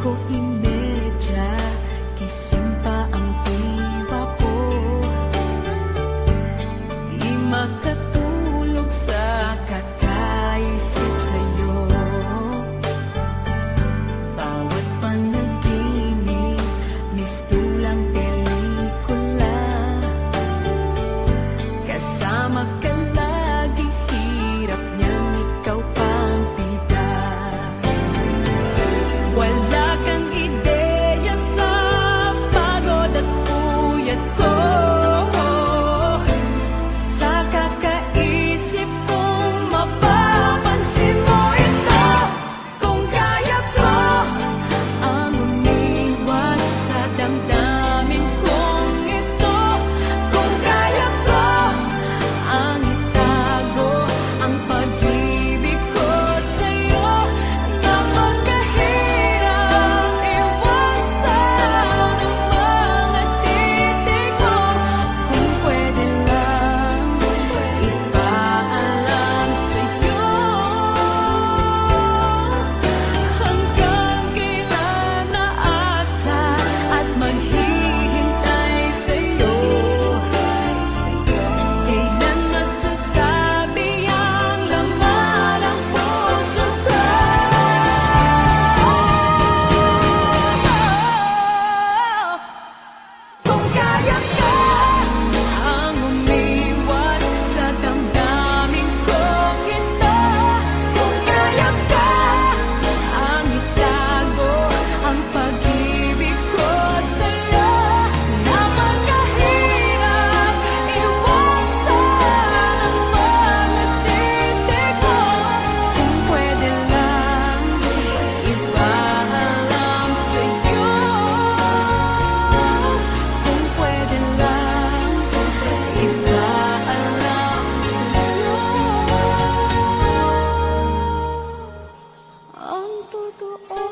ko imedya, gising pa ang diwa ko. Di makatulog sa kakaisip sa'yo. Bawat panaginip, mistulang pelikula. Kasama ka lagi, hirap niyang ikaw pang bida. Wala kang ideya sa pagod at puyat ko. Sa kakaisip kong mapapansin mo ito. Kung kaya ko ang umiwas sa damdamin kong ito. Kung kaya ko ang itago ang pag-ibig ko sa'yo. Napakahirap iwasan ang mga titig mo. Kung pwede lang ipaalam sa'yo, hanggang kailan naasa at maghihintay sa'yo. Kailan masasabi ang laman ng puso ko? Kung kaya ka ang umiwas sa damdamin kong ito. Kung kaya ka ang itago ang pag-ibig ko sa'yo. Napakahirap iwasan ang mga titig mo. Kung pwede lang ipaalam sa'yo. Kung pwede lang ipaalam sa'yo ang totoo.